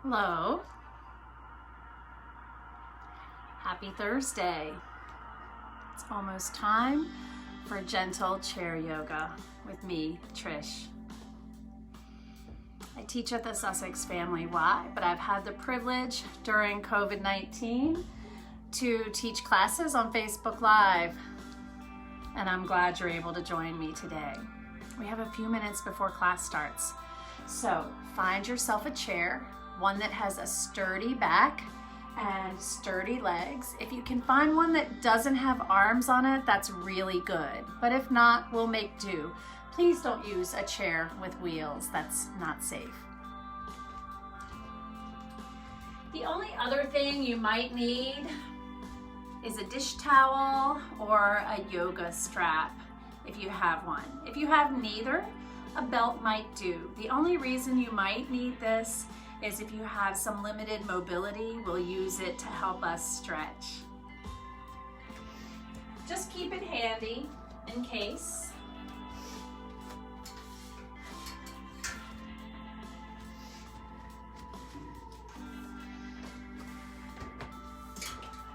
Hello. Happy Thursday. It's almost time for gentle chair yoga with me, Trish. I teach at the Sussex Family Y, but I've had the privilege during COVID-19 to teach classes on Facebook Live, and I'm glad you're able to join me today. We have a few minutes before class starts, so find yourself a chair, one that has a sturdy back and sturdy legs. If you can find one that doesn't have arms on it, that's really good. But if not, we'll make do. Please don't use a chair with wheels. That's not safe. The only other thing you might need is a dish towel or a yoga strap if you have one. If you have neither, a belt might do. The only reason you might need this is if you have some limited mobility, we'll use it to help us stretch. Just keep it handy in case.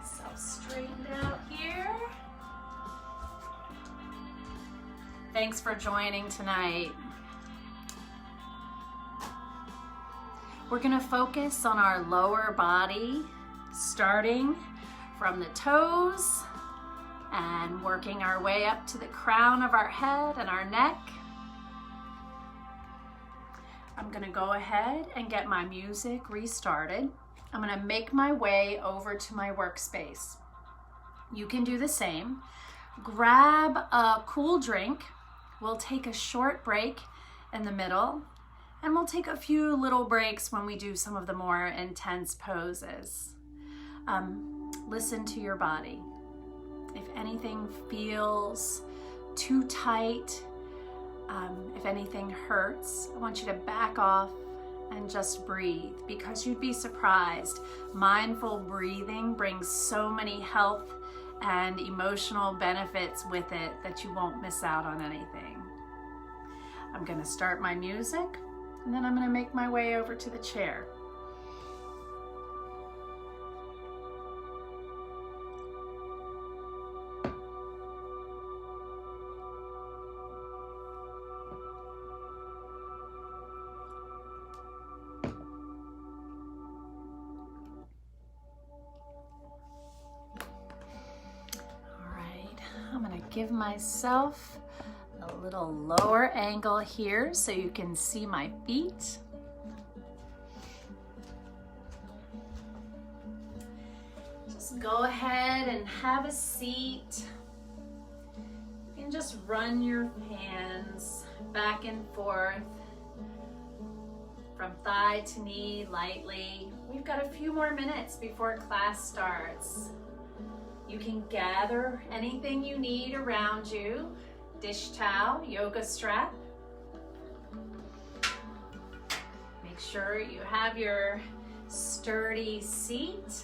Myself straightened out here. Thanks for joining tonight. We're gonna focus on our lower body, starting from the toes and working our way up to the crown of our head and our neck. I'm gonna go ahead and get my music restarted. I'm gonna make my way over to my workspace. You can do the same. Grab a cool drink. We'll take a short break in the middle. And we'll take a few little breaks when we do some of the more intense poses. Listen to your body. If anything feels too tight, if anything hurts, I want you to back off and just breathe, because you'd be surprised. Mindful breathing brings so many health and emotional benefits with it that you won't miss out on anything. I'm gonna start my music, and then I'm going to make my way over to the chair. All right, I'm going to give myself a little lower angle here so you can see my feet. Just go ahead and have a seat. You can just run your hands back and forth from thigh to knee lightly. We've got a few more minutes before class starts. You can gather anything you need around you. Dish towel, yoga strap. Make sure you have your sturdy seat.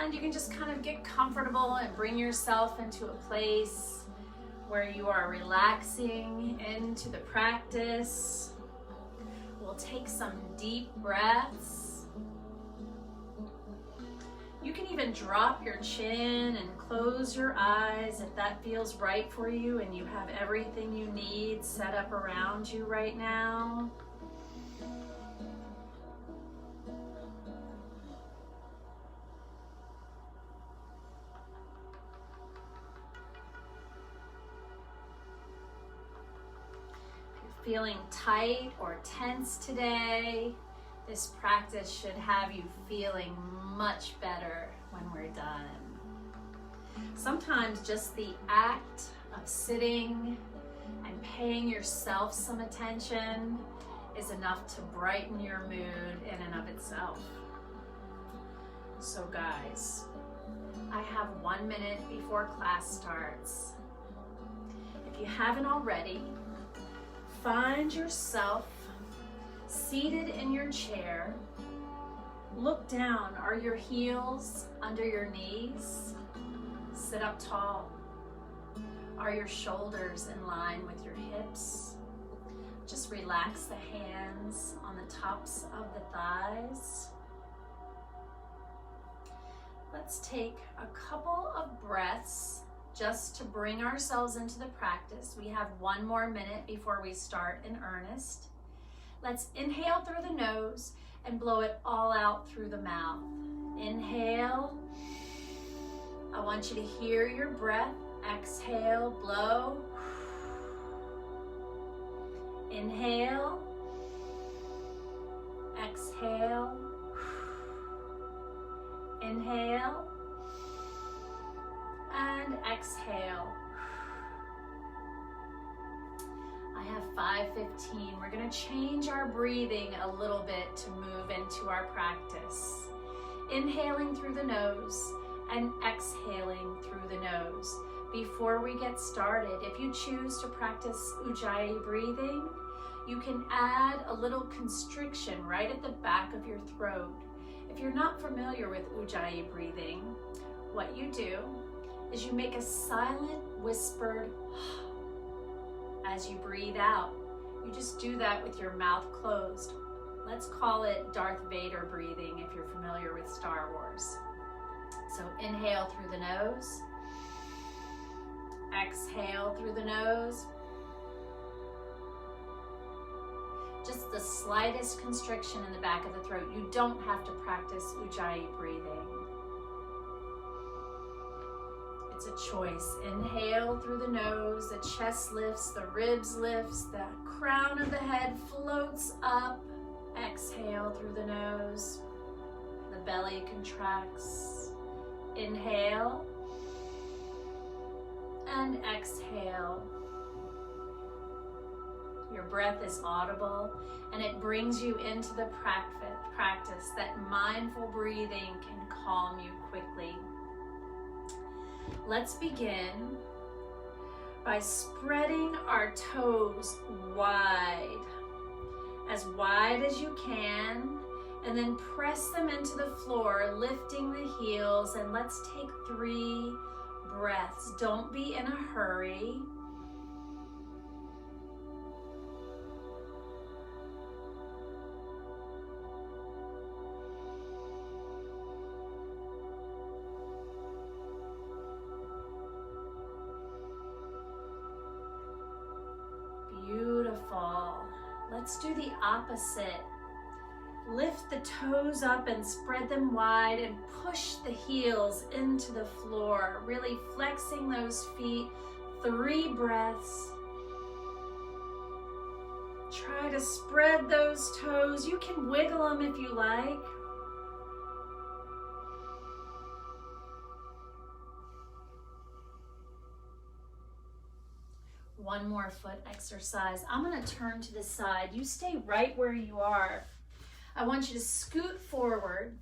And you can just kind of get comfortable and bring yourself into a place where you are relaxing into the practice. We'll take some deep breaths. You can even drop your chin and close your eyes if that feels right for you and you have everything you need set up around you right now. If you're feeling tight or tense today, this practice should have you feeling much better when we're done. Sometimes just the act of sitting and paying yourself some attention is enough to brighten your mood in and of itself. So guys, I have 1 minute before class starts. If you haven't already, find yourself seated in your chair. Look down. Are your heels under your knees? Sit up tall. Are your shoulders in line with your hips? Just relax the hands on the tops of the thighs. Let's take a couple of breaths just to bring ourselves into the practice. We have 1 more minute before we start in earnest. Let's inhale through the nose and blow it all out through the mouth. Inhale. I want you to hear your breath. Exhale, blow. Inhale. Exhale. Inhale. And exhale. I have 5:15. We're going to change our breathing a little bit to move into our practice. Inhaling through the nose and exhaling through the nose. Before we get started, if you choose to practice Ujjayi breathing, you can add a little constriction right at the back of your throat. If you're not familiar with Ujjayi breathing, what you do is you make a silent, whispered as you breathe out. You just do that with your mouth closed. Let's call it Darth Vader breathing if you're familiar with Star Wars. So inhale through the nose. Exhale through the nose. Just the slightest constriction in the back of the throat. You don't have to practice Ujjayi breathing. It's a choice. Inhale through the nose, the chest lifts, the ribs lifts, the crown of the head floats up. Exhale through the nose, the belly contracts. Inhale and exhale. Your breath is audible and it brings you into the practice that mindful breathing can calm you quickly. Let's begin by spreading our toes wide as you can, and then press them into the floor, lifting the heels, and let's take 3 breaths. Don't be in a hurry. Beautiful. Let's do the opposite. Lift the toes up and spread them wide and push the heels into the floor, really flexing those feet. 3 breaths. Try to spread those toes. You can wiggle them if you like. One more foot exercise. I'm going to turn to the side. You stay right where you are. I want you to scoot forward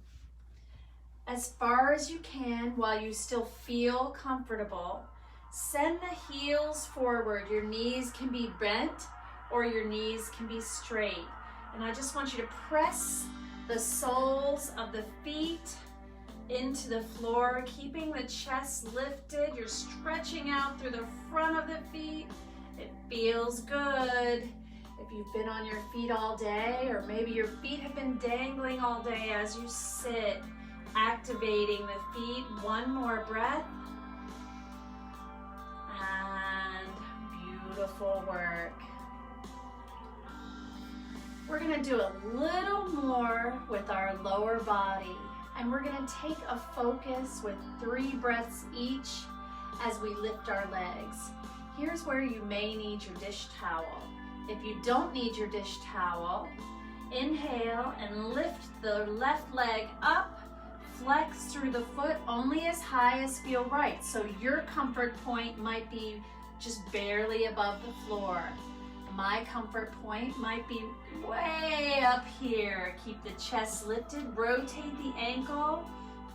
as far as you can while you still feel comfortable. Send the heels forward. Your knees can be bent or your knees can be straight. And I just want you to press the soles of the feet into the floor, keeping the chest lifted. You're stretching out through the front of the feet. It feels good. If you've been on your feet all day, or maybe your feet have been dangling all day as you sit, activating the feet. One more breath. And beautiful work. We're going to do a little more with our lower body, and we're going to take a focus with 3 breaths each as we lift our legs. Here's where you may need your dish towel. If you don't need your dish towel, inhale and lift the left leg up, flex through the foot only as high as feel right. So your comfort point might be just barely above the floor. My comfort point might be way up here. Keep the chest lifted, rotate the ankle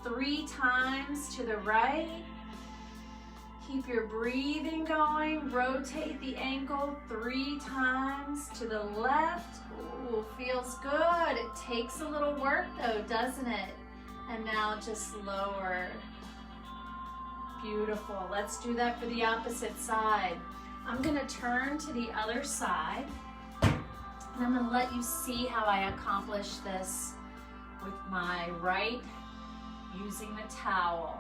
3 times to the right. Keep your breathing going. Rotate the ankle 3 times to the left. Ooh, feels good. It takes a little work though, doesn't it? And now just lower. Beautiful. Let's do that for the opposite side. I'm going to turn to the other side. And I'm gonna let you see how I accomplish this with my right, using the towel.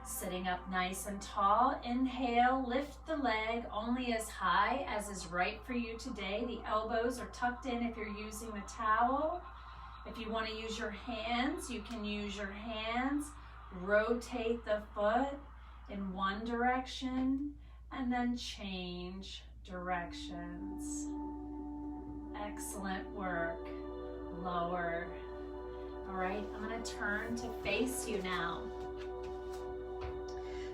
Sitting up nice and tall. Inhale, lift the leg only as high as is right for you today. The elbows are tucked in if you're using the towel. If you want to use your hands, you can use your hands. Rotate the foot in one direction and then change directions. Excellent work. Lower. All right, I'm going to turn to face you now.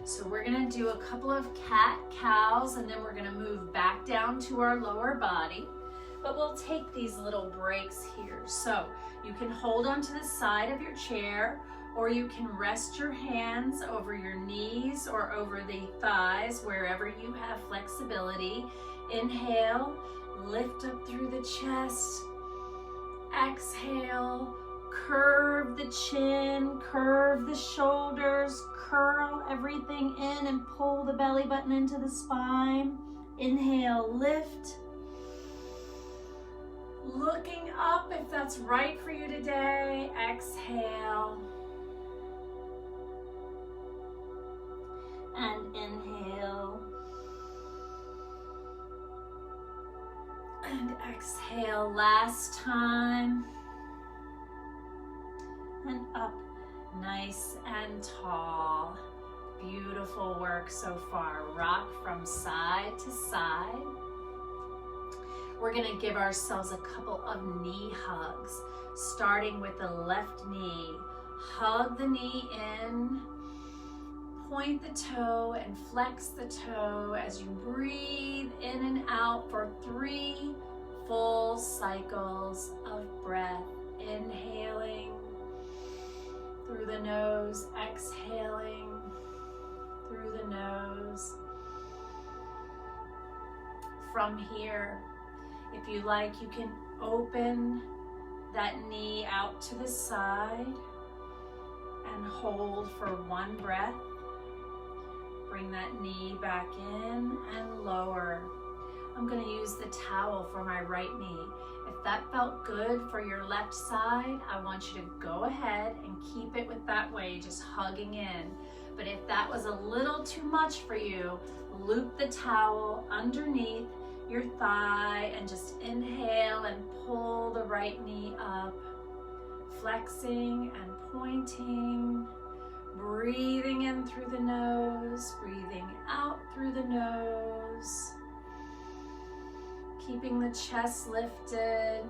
So we're going to do a couple of cat-cows, and then we're going to move back down to our lower body. But we'll take these little breaks here. So you can hold onto the side of your chair, or you can rest your hands over your knees or over the thighs, wherever you have flexibility. Inhale, lift up through the chest. Exhale, curve the chin, curve the shoulders, curl everything in and pull the belly button into the spine. Inhale, lift. Looking up if that's right for you today. Exhale. And inhale. And exhale. Last time. And up, nice and tall. Beautiful work so far. Rock from side to side. We're gonna give ourselves a couple of knee hugs, starting with the left knee. Hug the knee in, point the toe and flex the toe as you breathe in and out for 3 full cycles of breath. Inhaling through the nose, exhaling through the nose. From here, if you like, you can open that knee out to the side and hold for 1 breath. Bring that knee back in and lower. I'm going to use the towel for my right knee. If that felt good for your left side, I want you to go ahead and keep it with that way, just hugging in. But if that was a little too much for you, loop the towel underneath your thigh and just inhale and pull the right knee up, flexing and pointing, breathing in through the nose, breathing out through the nose, keeping the chest lifted.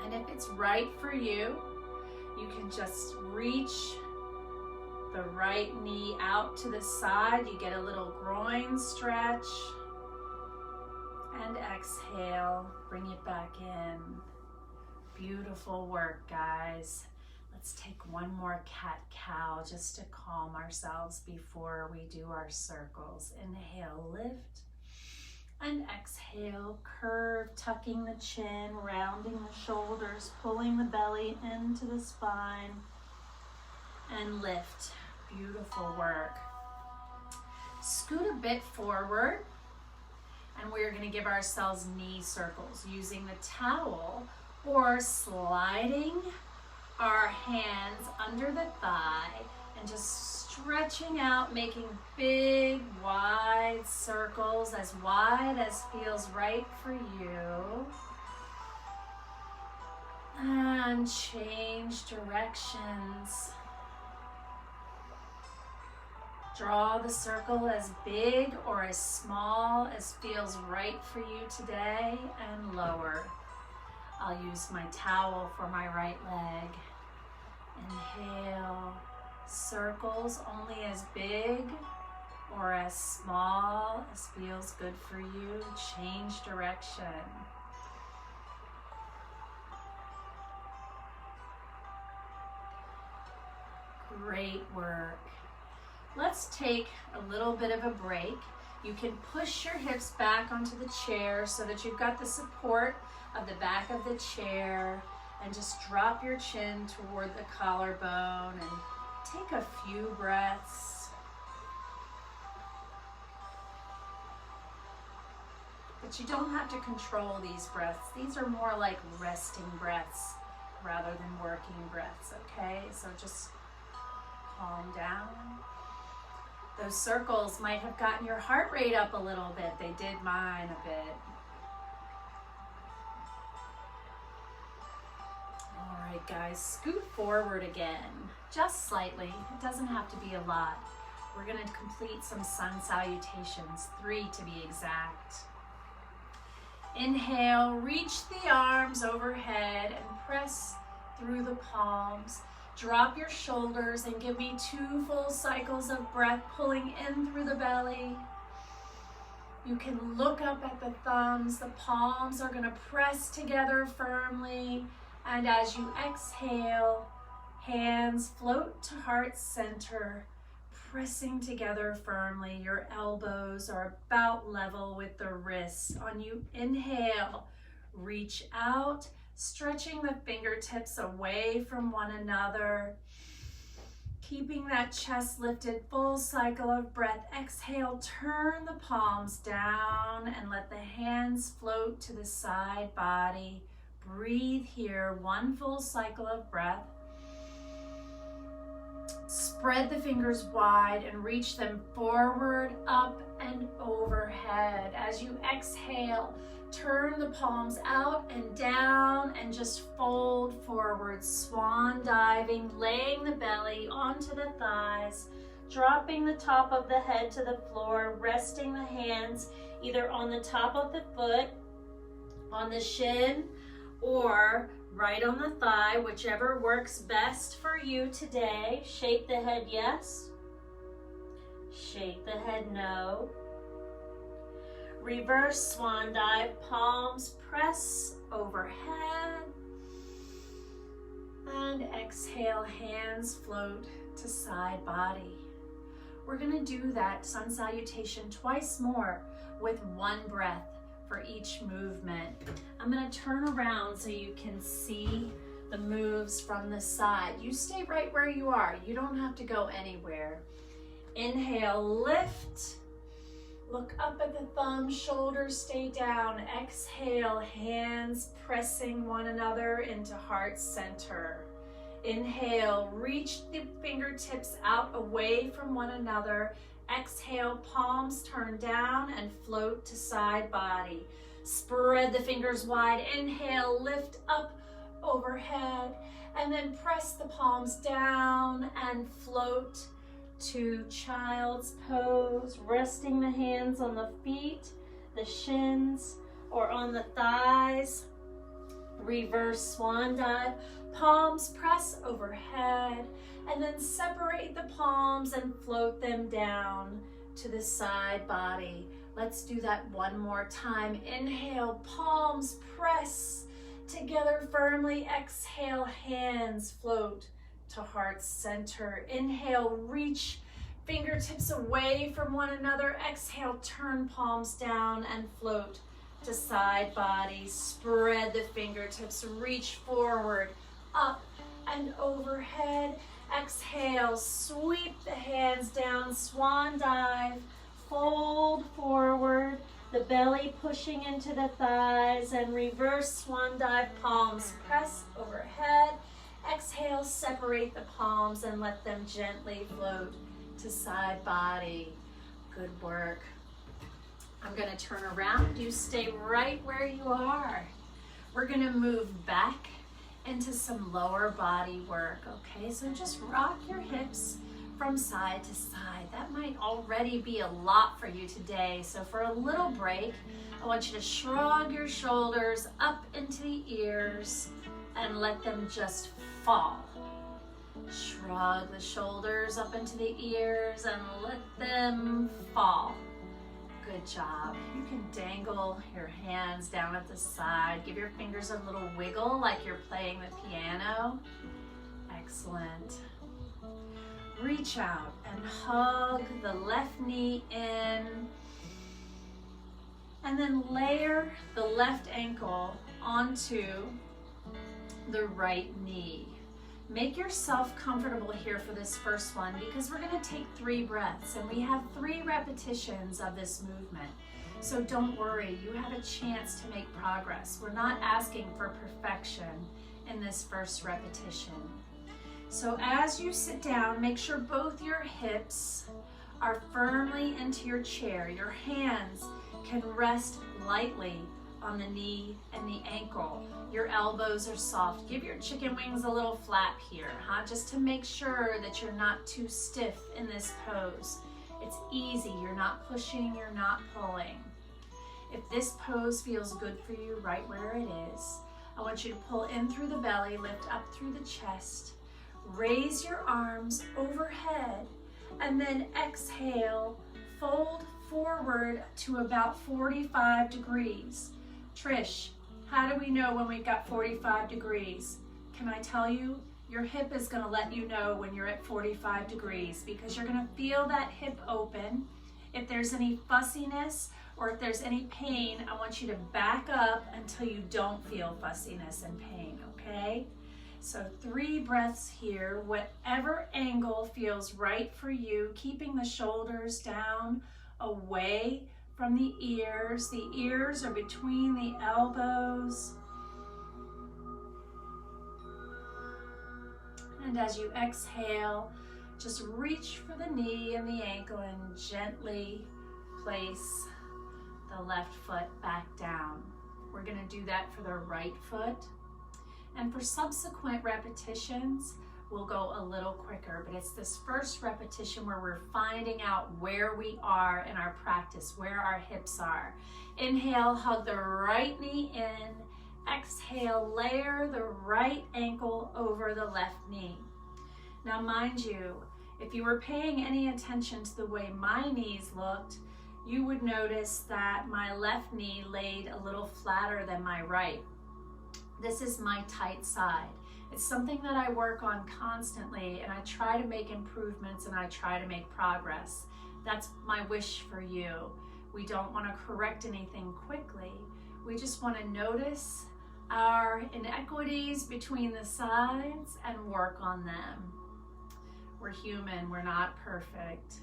And if it's right for you, you can just reach the right knee out to the side. You get a little groin stretch. And exhale, bring it back in. Beautiful work, guys. Let's take one more cat-cow just to calm ourselves before we do our circles. Inhale, lift. And exhale, curve, tucking the chin, rounding the shoulders, pulling the belly into the spine. And lift. Beautiful work. Scoot a bit forward. And we're going to give ourselves knee circles using the towel or sliding our hands under the thigh and just stretching out, making big, wide circles, as wide as feels right for you. And change directions. Draw the circle as big or as small as feels right for you today, and lower. I'll use my towel for my right leg. Inhale, circles only as big or as small as feels good for you. Change direction. Great work. Let's take a little bit of a break. You can push your hips back onto the chair so that you've got the support of the back of the chair, and just drop your chin toward the collarbone and take a few breaths. But you don't have to control these breaths. These are more like resting breaths rather than working breaths, okay? So just calm down. Those circles might have gotten your heart rate up a little bit. They did mine a bit. All right, guys, scoot forward again, just slightly. It doesn't have to be a lot. We're going to complete some sun salutations, 3 to be exact. Inhale, reach the arms overhead and press through the palms. Drop your shoulders and give me 2 full cycles of breath, pulling in through the belly. You can look up at the thumbs. The palms are going to press together firmly. And as you exhale, hands float to heart center, pressing together firmly. Your elbows are about level with the wrists. On you inhale, reach out, stretching the fingertips away from one another. Keeping that chest lifted, full cycle of breath. Exhale, turn the palms down and let the hands float to the side body. Breathe here, 1 full cycle of breath. Spread the fingers wide and reach them forward, up, and overhead. As you exhale, turn the palms out and down and just fold forward, swan diving, laying the belly onto the thighs, dropping the top of the head to the floor, resting the hands either on the top of the foot, on the shin, or right on the thigh, whichever works best for you today. Shake the head yes, shake the head no. Reverse swan dive, palms press overhead. And exhale, hands float to side body. We're gonna do that sun salutation twice more with 1 breath for each movement. I'm gonna turn around so you can see the moves from the side. You stay right where you are. You don't have to go anywhere. Inhale, lift. Look up at the thumbs, shoulders stay down. Exhale, hands pressing one another into heart center. Inhale, reach the fingertips out away from one another. Exhale, palms turn down and float to side body. Spread the fingers wide. Inhale, lift up overhead, and then press the palms down and float to child's pose, resting the hands on the feet, the shins, or on the thighs. Reverse swan dive, palms press overhead, and then separate the palms and float them down to the side body. Let's do that 1 more time. Inhale, palms press together firmly. Exhale, hands float to heart center. Inhale, reach fingertips away from one another. Exhale, turn palms down and float to side body. Spread the fingertips, reach forward, up and overhead. Exhale, sweep the hands down, swan dive, fold forward, the belly pushing into the thighs, and reverse swan dive, palms press overhead. Exhale, separate the palms and let them gently float to side body. Good work. I'm going to turn around. You stay right where you are. We're going to move back into some lower body work, okay? So just rock your hips from side to side. That might already be a lot for you today. So for a little break, I want you to shrug your shoulders up into the ears and let them just fall. Shrug the shoulders up into the ears and let them fall. Good job. You can dangle your hands down at the side. Give your fingers a little wiggle like you're playing the piano. Excellent. Reach out and hug the left knee in. And then layer the left ankle onto the right knee. Make yourself comfortable here for this first one because we're going to take 3 breaths and we have 3 repetitions of this movement. So don't worry, you have a chance to make progress. We're not asking for perfection in this first repetition. So as you sit down, make sure both your hips are firmly into your chair. Your hands can rest lightly on the knee and the ankle. Your elbows are soft. Give your chicken wings a little flap here, just to make sure that you're not too stiff in this pose. It's easy. You're not pushing, you're not pulling. If this pose feels good for you right where it is, I want you to pull in through the belly, lift up through the chest, raise your arms overhead, and then exhale, fold forward to about 45 degrees. Trish, how do we know when we've got 45 degrees? Can I tell you? Your hip is going to let you know when you're at 45 degrees because you're going to feel that hip open. If there's any fussiness or if there's any pain, I want you to back up until you don't feel fussiness and pain, okay? So 3 breaths here, whatever angle feels right for you, keeping the shoulders down, away from the ears. The ears are between the elbows. And as you exhale, just reach for the knee and the ankle and gently place the left foot back down. We're going to do that for the right foot. And for subsequent repetitions, we'll go a little quicker, but it's this first repetition where we're finding out where we are in our practice, where our hips are. Inhale, hug the right knee in. Exhale, layer the right ankle over the left knee. Now, mind you, if you were paying any attention to the way my knees looked, you would notice that my left knee laid a little flatter than my right. This is my tight side. It's something that I work on constantly, and I try to make improvements and I try to make progress. That's my wish for you. We don't want to correct anything quickly. We just want to notice our inequities between the sides and work on them. We're human, we're not perfect.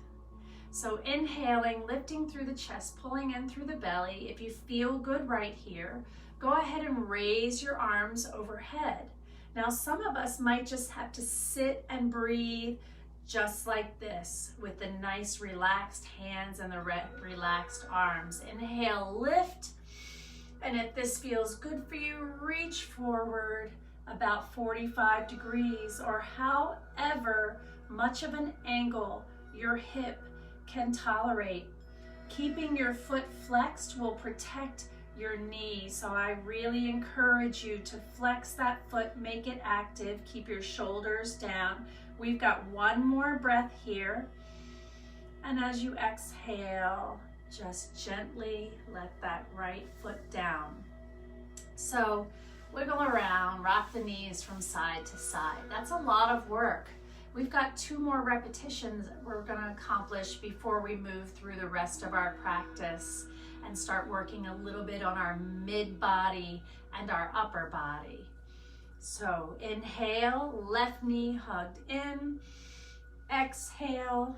So inhaling, lifting through the chest, pulling in through the belly. If you feel good right here, go ahead and raise your arms overhead. Now, some of us might just have to sit and breathe just like this with the nice relaxed hands and the relaxed arms. Inhale, lift. And if this feels good for you, reach forward about 45 degrees or however much of an angle your hip can tolerate. Keeping your foot flexed will protect your knee. So I really encourage you to flex that foot, make it active, keep your shoulders down. We've got one more breath here. And as you exhale, just gently let that right foot down. So wiggle around, rock the knees from side to side. That's a lot of work. We've got 2 more repetitions we're going to accomplish before we move through the rest of our practice and start working a little bit on our mid body and our upper body. So inhale, left knee hugged in. Exhale,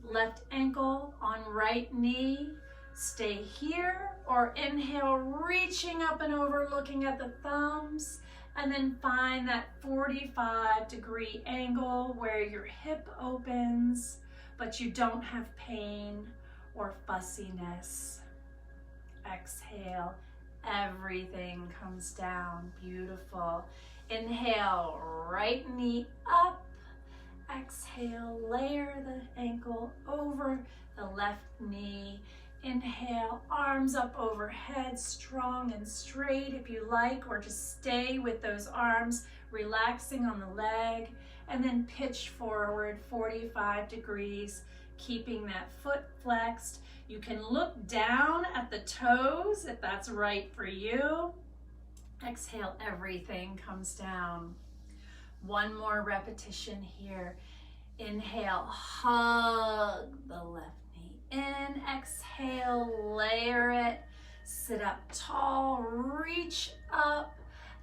left ankle on right knee. Stay here, or inhale, reaching up and over, looking at the thumbs, and then find that 45-degree angle where your hip opens, but you don't have pain or fussiness. Exhale, everything comes down. Beautiful. Inhale, right knee up. Exhale, layer the ankle over the left knee. Inhale, arms up overhead, strong and straight if you like, or just stay with those arms, relaxing on the leg, and then pitch forward 45 degrees, keeping that foot flexed. You can look down at the toes if that's right for you. Exhale, everything comes down. One more repetition here. Inhale, hug the left knee in. Exhale, layer it. Sit up tall, reach up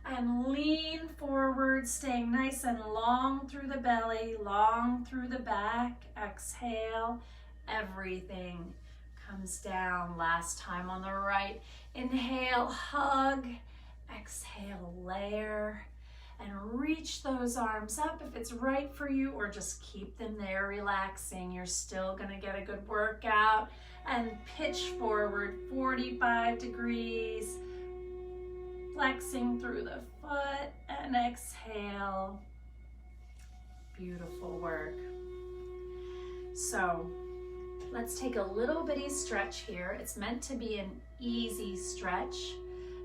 and lean forward, staying nice and long through the belly, long through the back. Exhale, everything comes down. Last time on the right. Inhale, hug. Exhale, layer. And reach those arms up if it's right for you, or just keep them there relaxing. You're still gonna get a good workout. And pitch forward 45 degrees. Flexing through the foot and exhale. Beautiful work. So let's take a little bitty stretch here. It's meant to be an easy stretch,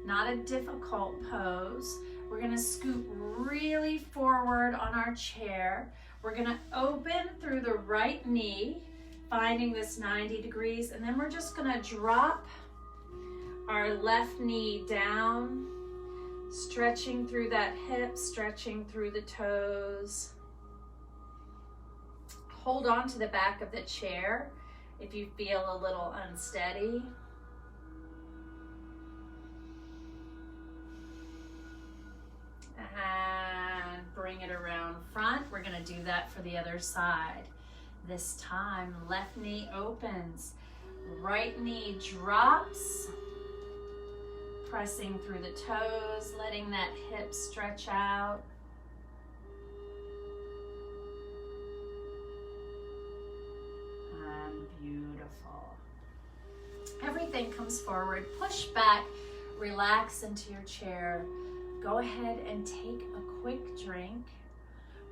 not a difficult pose. We're gonna scoot really forward on our chair. We're gonna open through the right knee, finding this 90 degrees, and then we're just gonna drop our left knee down, stretching through that hip, stretching through the toes. Hold on to the back of the chair if you feel a little unsteady. And bring it around front. We're gonna do that for the other side. This time, left knee opens, right knee drops, pressing through the toes, letting that hip stretch out. And beautiful. Everything comes forward, push back, relax into your chair. Go ahead and take a quick drink.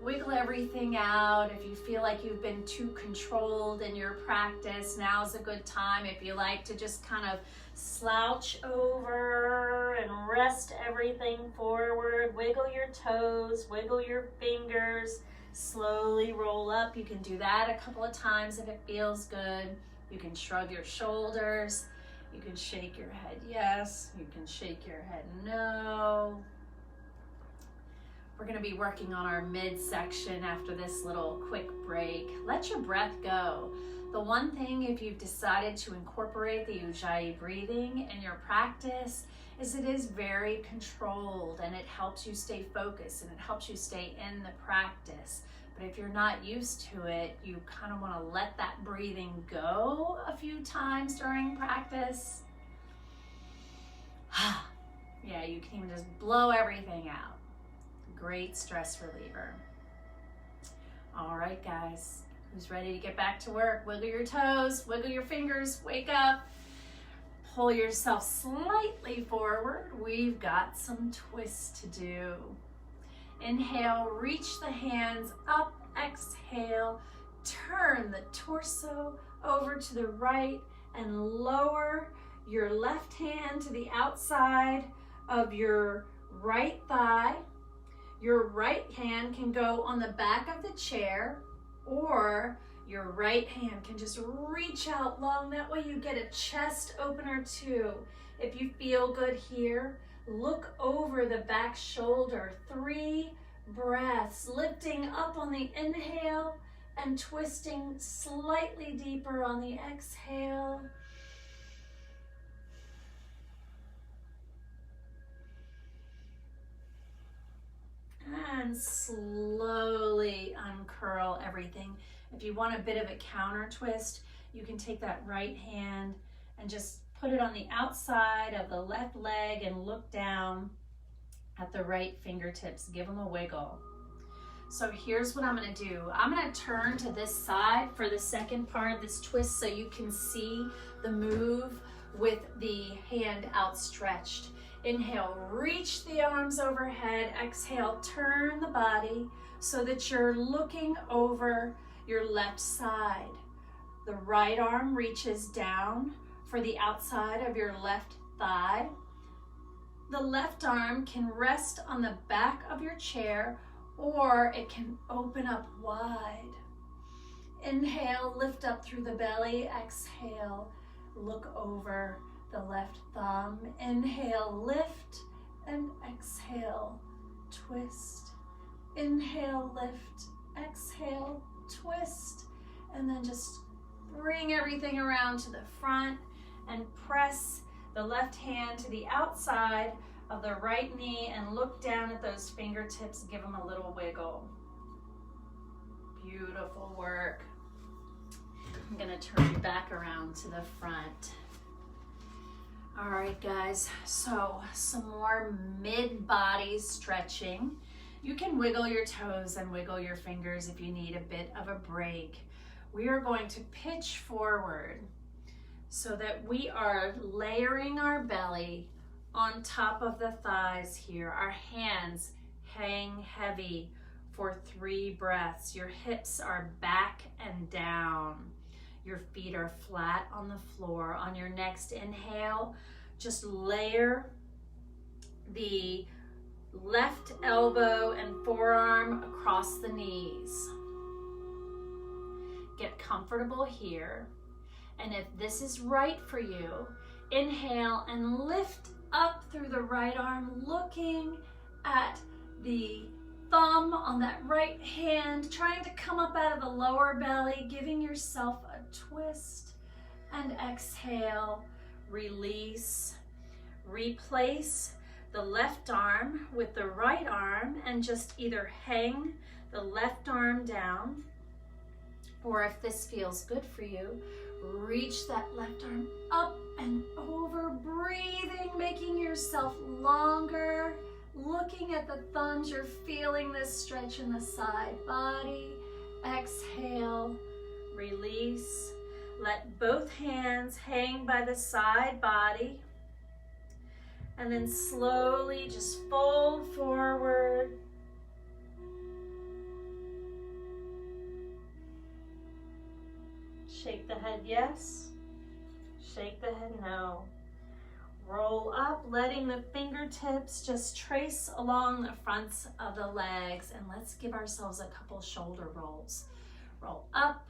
Wiggle everything out. If you feel like you've been too controlled in your practice, now's a good time. If you like to just kind of slouch over and rest everything forward, wiggle your toes, wiggle your fingers, slowly roll up. You can do that a couple of times if it feels good. You can shrug your shoulders. You can shake your head yes. You can shake your head no. We're going to be working on our midsection after this little quick break. Let your breath go. The one thing, if you've decided to incorporate the Ujjayi breathing in your practice, is it is very controlled, and it helps you stay focused and it helps you stay in the practice. But if you're not used to it, you kind of want to let that breathing go a few times during practice. Yeah, you can even just blow everything out. Great stress reliever. All right, guys, who's ready to get back to work? Wiggle your toes, wiggle your fingers, wake up. Pull yourself slightly forward. We've got some twists to do. Inhale, reach the hands up. Exhale, turn the torso over to the right and lower your left hand to the outside of your right thigh. Your right hand can go on the back of the chair, or your right hand can just reach out long. That way you get a chest opener too. If you feel good here, look over the back shoulder. 3 breaths, lifting up on the inhale and twisting slightly deeper on the exhale. And slowly uncurl everything. If you want a bit of a counter twist, you can take that right hand and just put it on the outside of the left leg and look down at the right fingertips. Give them a wiggle. So here's what I'm going to do. I'm going to turn to this side for the second part of this twist so you can see the move with the hand outstretched. Inhale, reach the arms overhead. Exhale, turn the body so that you're looking over your left side. The right arm reaches down for the outside of your left thigh. The left arm can rest on the back of your chair, or it can open up wide. Inhale, lift up through the belly. Exhale, look over the left thumb. Inhale, lift, and exhale, twist. Inhale, lift, exhale, twist, and then just bring everything around to the front and press the left hand to the outside of the right knee and look down at those fingertips. Give them a little wiggle. Beautiful work. I'm gonna turn you back around to the front. All right, guys, so some more mid-body stretching. You can wiggle your toes and wiggle your fingers if you need a bit of a break. We are going to pitch forward so that we are layering our belly on top of the thighs here. Our hands hang heavy for 3 breaths. Your hips are back and down. Your feet are flat on the floor. On your next inhale, just layer the left elbow and forearm across the knees. Get comfortable here. And if this is right for you, inhale and lift up through the right arm, looking at the thumb on that right hand, trying to come up out of the lower belly, giving yourself a twist, and exhale, release. Replace the left arm with the right arm and just either hang the left arm down, or if this feels good for you, reach that left arm up and over, breathing, making yourself longer, looking at the thumbs. You're feeling this stretch in the side body. Exhale, release. Let both hands hang by the side body. And then slowly just fold forward. Shake the head yes. Shake the head no. Roll up, letting the fingertips just trace along the fronts of the legs. And let's give ourselves a couple shoulder rolls. Roll up,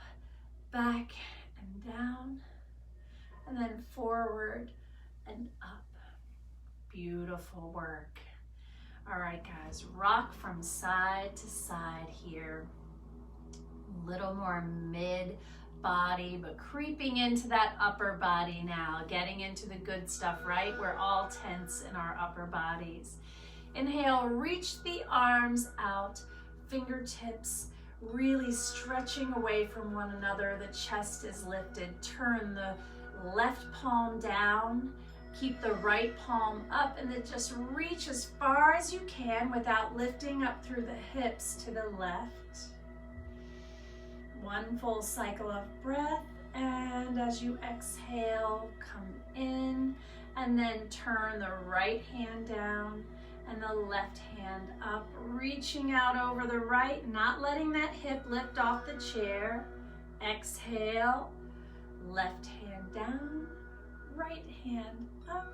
back, and down. And then forward and up. Beautiful work. All right, guys, rock from side to side here. A little more mid-body, but creeping into that upper body now, getting into the good stuff, right? We're all tense in our upper bodies. Inhale, reach the arms out, fingertips really stretching away from one another. The chest is lifted. Turn the left palm down. Keep the right palm up, and then just reach as far as you can without lifting up through the hips to the left. One full cycle of breath, and as you exhale, come in, and then turn the right hand down and the left hand up, reaching out over the right, not letting that hip lift off the chair. Exhale, left hand down, right hand up.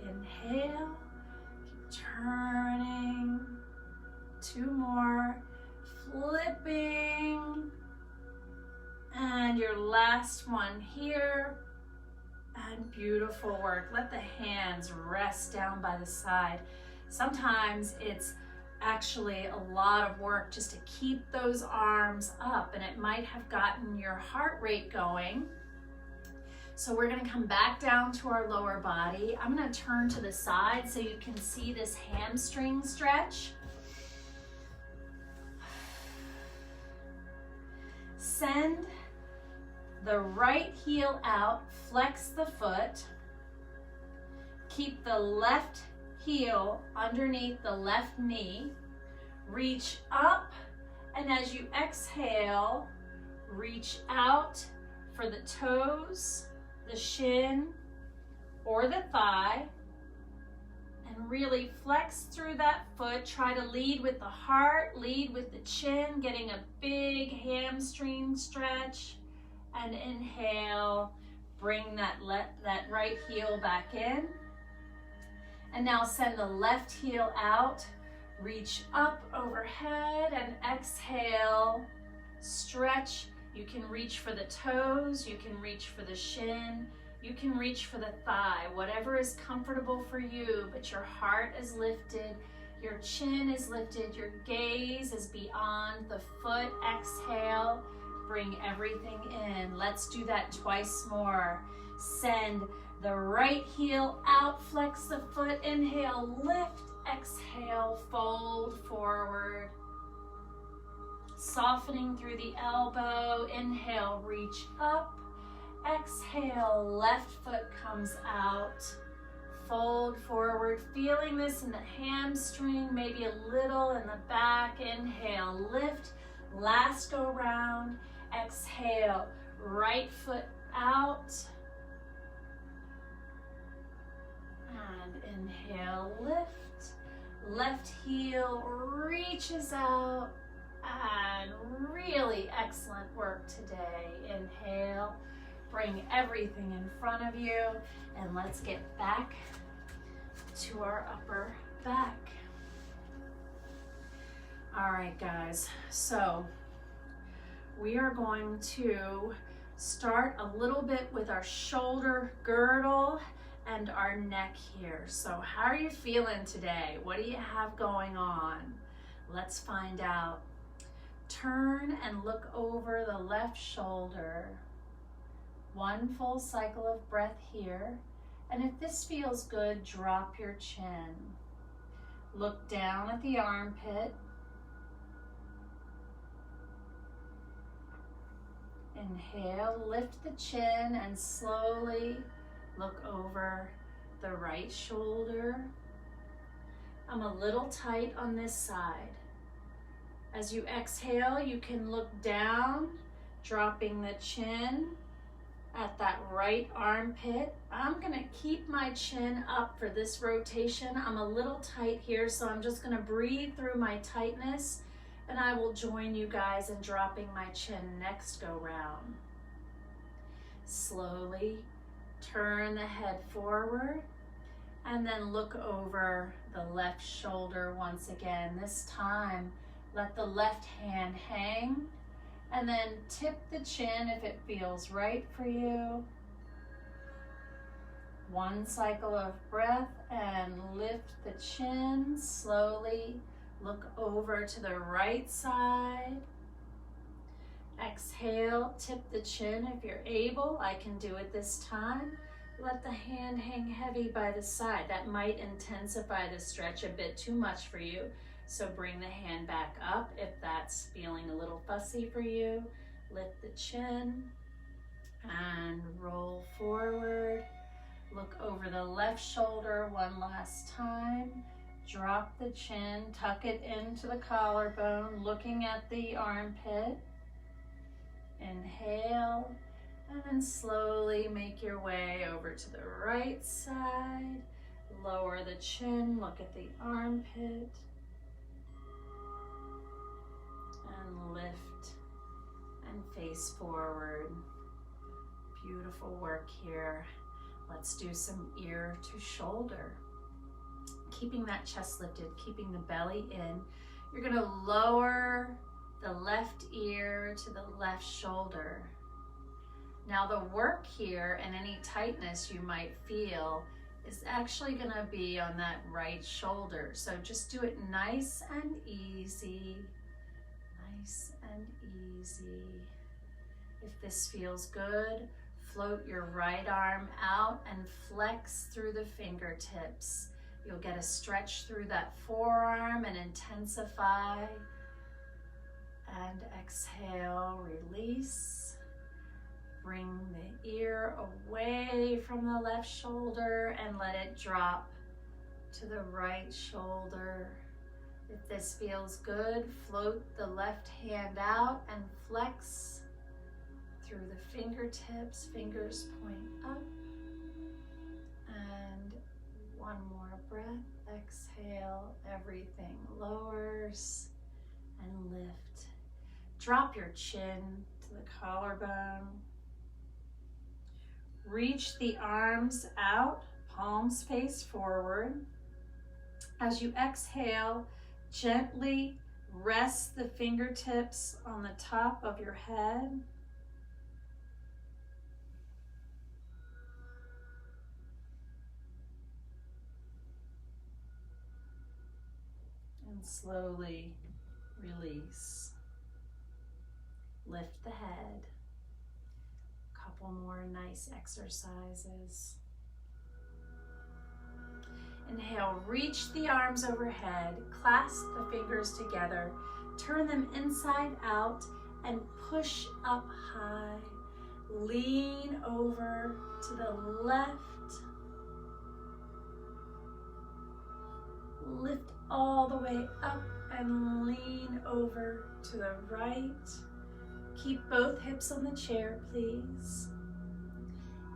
Inhale, keep turning. 2 more, flipping. And your last one here. And beautiful work. Let the hands rest down by the side. Sometimes it's actually a lot of work just to keep those arms up, and it might have gotten your heart rate going. So we're gonna come back down to our lower body. I'm gonna turn to the side so you can see this hamstring stretch. Send the right heel out, flex the foot. Keep the left heel underneath the left knee. Reach up, and as you exhale, reach out for the toes, the shin, or the thigh, and really flex through that foot. Try to lead with the heart, lead with the chin, getting a big hamstring stretch. And inhale, bring that right heel back in. And now send the left heel out, reach up overhead, and exhale, stretch. You can reach for the toes, you can reach for the shin, you can reach for the thigh, whatever is comfortable for you, but your heart is lifted, your chin is lifted, your gaze is beyond the foot. Exhale, bring everything in. Let's do that twice more. Send the right heel out, flex the foot, inhale, lift, exhale, fold forward. Softening through the elbow. Inhale, reach up. Exhale, left foot comes out. Fold forward, feeling this in the hamstring, maybe a little in the back. Inhale, lift. Last go round. Exhale, right foot out. And inhale, lift. Left heel reaches out. And really excellent work today. Inhale, bring everything in front of you, and let's get back to our upper back. All right, guys, so we are going to start a little bit with our shoulder girdle and our neck here. So how are you feeling today? What do you have going on? Let's find out. Turn and look over the left shoulder. One full cycle of breath here. And if this feels good, drop your chin. Look down at the armpit. Inhale, lift the chin and slowly look over the right shoulder. I'm a little tight on this side. As you exhale, you can look down, dropping the chin at that right armpit. I'm gonna keep my chin up for this rotation. I'm a little tight here, so I'm just gonna breathe through my tightness, and I will join you guys in dropping my chin next go round. Slowly turn the head forward, and then look over the left shoulder once again. This time, let the left hand hang, and then tip the chin if it feels right for you. One cycle of breath and lift the chin slowly. Look over to the right side. Exhale, tip the chin if you're able. I can do it this time. Let the hand hang heavy by the side. That might intensify the stretch a bit too much for you. So bring the hand back up if that's feeling a little fussy for you. Lift the chin and roll forward. Look over the left shoulder one last time. Drop the chin, tuck it into the collarbone, looking at the armpit. Inhale, and then slowly make your way over to the right side. Lower the chin, look at the armpit. And lift and face forward. Beautiful work here. Let's do some ear to shoulder. Keeping that chest lifted, keeping the belly in. You're gonna lower the left ear to the left shoulder. Now the work here and any tightness you might feel is actually gonna be on that right shoulder. So just do it nice and easy. Nice and easy. If this feels good, float your right arm out and flex through the fingertips. You'll get a stretch through that forearm and intensify. And exhale, release. Bring the ear away from the left shoulder and let it drop to the right shoulder. If this feels good, float the left hand out and flex through the fingertips. Fingers point up. And one more breath. Exhale, everything lowers and lift. Drop your chin to the collarbone. Reach the arms out, palms face forward. As you exhale, gently rest the fingertips on the top of your head. And slowly release. Lift the head. Couple more nice exercises. Inhale, reach the arms overhead, clasp the fingers together, Turn them inside out and push up high. Lean over to the left. Lift all the way up and lean over to the right. Keep both hips on the chair, please.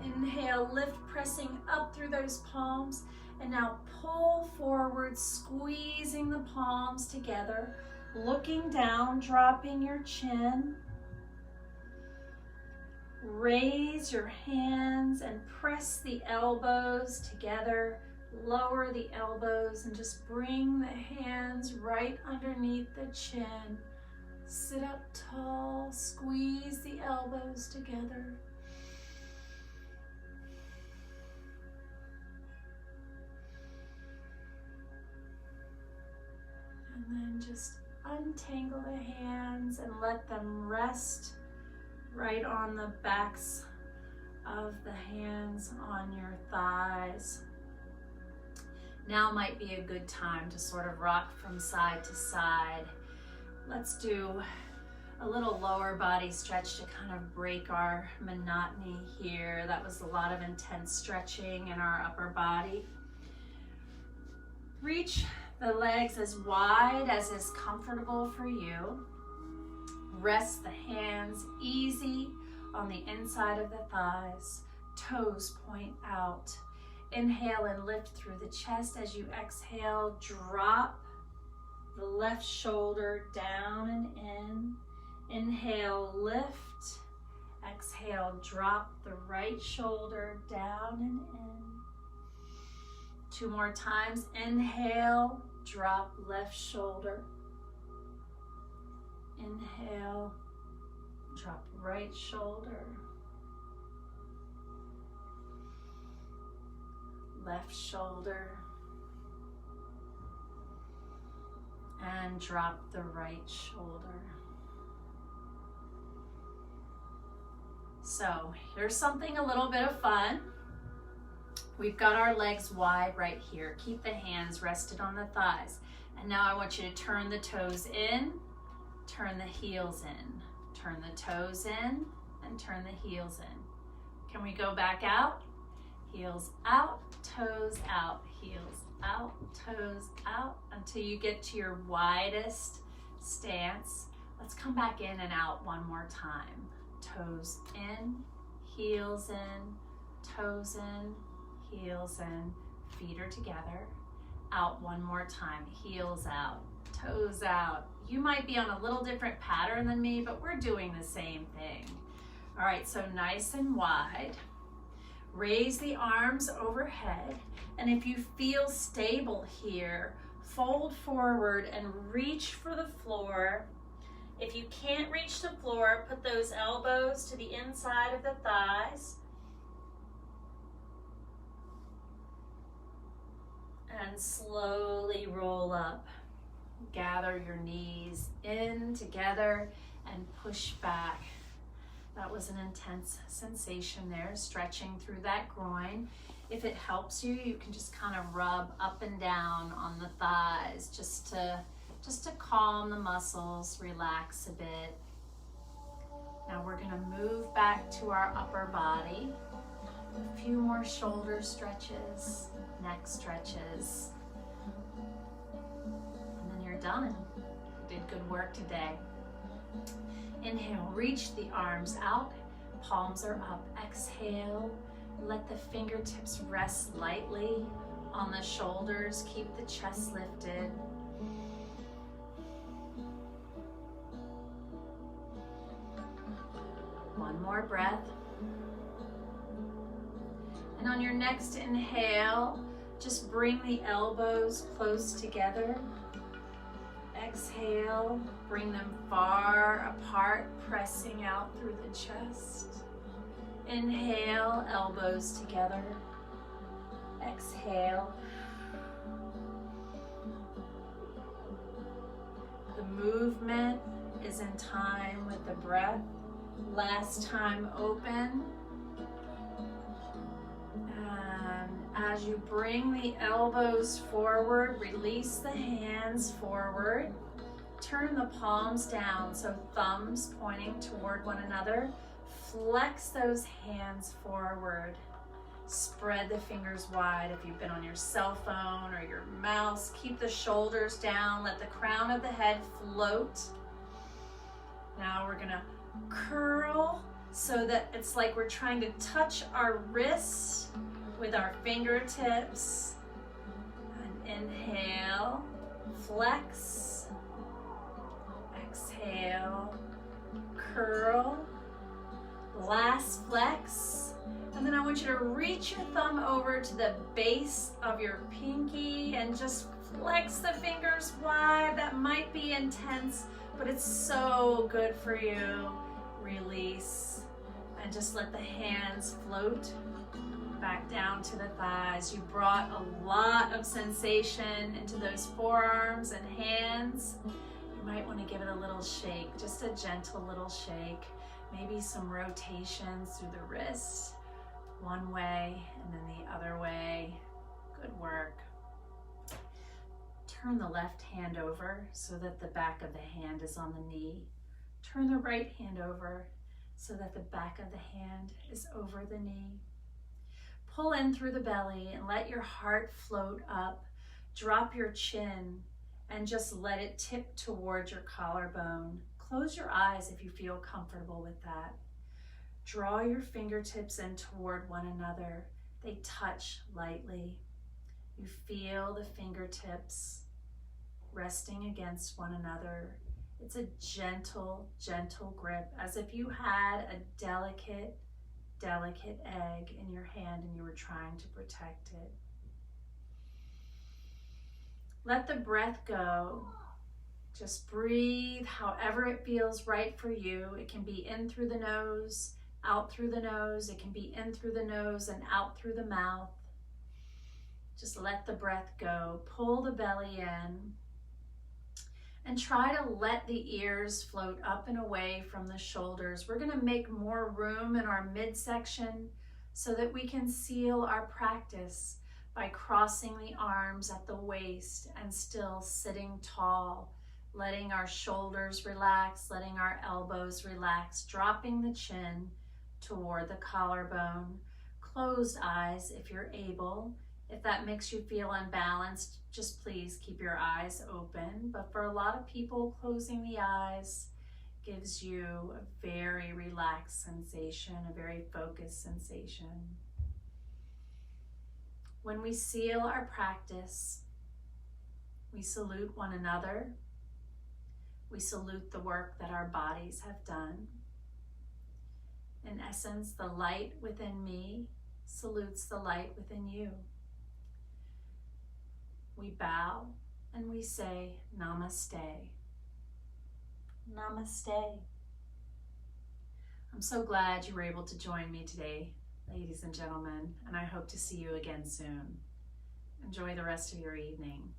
Inhale, lift, pressing up through those palms. And now pull forward, squeezing the palms together. Looking down, dropping your chin. Raise your hands and press the elbows together. Lower the elbows and just bring the hands right underneath the chin. Sit up tall, squeeze the elbows together. And then just untangle the hands and let them rest right on the backs of the hands on your thighs. Now might be a good time to sort of rock from side to side. Let's do a little lower body stretch to kind of break our monotony here. That was a lot of intense stretching in our upper body. Reach the legs as wide as is comfortable for you. Rest the hands easy on the inside of the thighs. Toes point out. Inhale and lift through the chest. As you exhale, drop the left shoulder down and in. Inhale, lift. Exhale, drop the right shoulder down and in. 2 more times. Inhale, drop left shoulder. Inhale, drop right shoulder. Left shoulder. And drop the right shoulder. So here's something a little bit of fun. We've got our legs wide right here. Keep the hands rested on the thighs. And now I want you to turn the toes in, turn the heels in, turn the toes in, and turn the heels in. Can we go back out? Heels out, toes out, heels out, toes out, until you get to your widest stance. Let's come back in and out one more time. Toes in, heels in, toes in, heels in, feet are together. Out one more time, heels out, toes out. You might be on a little different pattern than me, but we're doing the same thing. All right, so nice and wide. Raise the arms overhead, and if you feel stable here, fold forward and reach for the floor. If you can't reach the floor, put those elbows to the inside of the thighs. And slowly roll up. Gather your knees in together and push back. That was an intense sensation there, stretching through that groin. If it helps you, you can just kind of rub up and down on the thighs just to calm the muscles, relax a bit. Now we're going to move back to our upper body. A few more shoulder stretches, neck stretches. And then you're done. You did good work today. Inhale, reach the arms out, palms are up. Exhale, let the fingertips rest lightly on the shoulders. Keep the chest lifted. One more breath. And on your next inhale, just bring the elbows close together. Exhale, bring them far apart, pressing out through the chest. Inhale, elbows together. Exhale. The movement is in time with the breath. Last time open. And as you bring the elbows forward, release the hands forward. Turn the palms down, so thumbs pointing toward one another. Flex those hands forward. Spread the fingers wide if you've been on your cell phone or your mouse. Keep the shoulders down. Let the crown of the head float. Now we're gonna curl so that it's like we're trying to touch our wrists with our fingertips. And inhale, flex. Exhale, curl. Last flex. And then I want you to reach your thumb over to the base of your pinky and just flex the fingers wide. That might be intense, but it's so good for you. Release. And just let the hands float back down to the thighs. You brought a lot of sensation into those forearms and hands. You might want to give it a little shake, just a gentle little shake. Maybe some rotations through the wrist, one way and then the other way. Good work. Turn the left hand over so that the back of the hand is on the knee. Turn the right hand over so that the back of the hand is over the knee. Pull in through the belly and let your heart float up. Drop your chin and just let it tip towards your collarbone. Close your eyes if you feel comfortable with that. Draw your fingertips in toward one another. They touch lightly. You feel the fingertips resting against one another. It's a gentle, gentle grip, as if you had a delicate, delicate egg in your hand and you were trying to protect it. Let the breath go. Just breathe however it feels right for you. It can be in through the nose, out through the nose. It can be in through the nose and out through the mouth. Just let the breath go. Pull the belly in. And try to let the ears float up and away from the shoulders. We're going to make more room in our midsection so that we can seal our practice by crossing the arms at the waist and still sitting tall, letting our shoulders relax, letting our elbows relax, dropping the chin toward the collarbone. Closed eyes if you're able. If that makes you feel unbalanced, just please keep your eyes open. But for a lot of people, closing the eyes gives you a very relaxed sensation, a very focused sensation. When we seal our practice, we salute one another. We salute the work that our bodies have done. In essence, the light within me salutes the light within you. We bow and we say namaste. Namaste. I'm so glad you were able to join me today, ladies and gentlemen, and I hope to see you again soon. Enjoy the rest of your evening.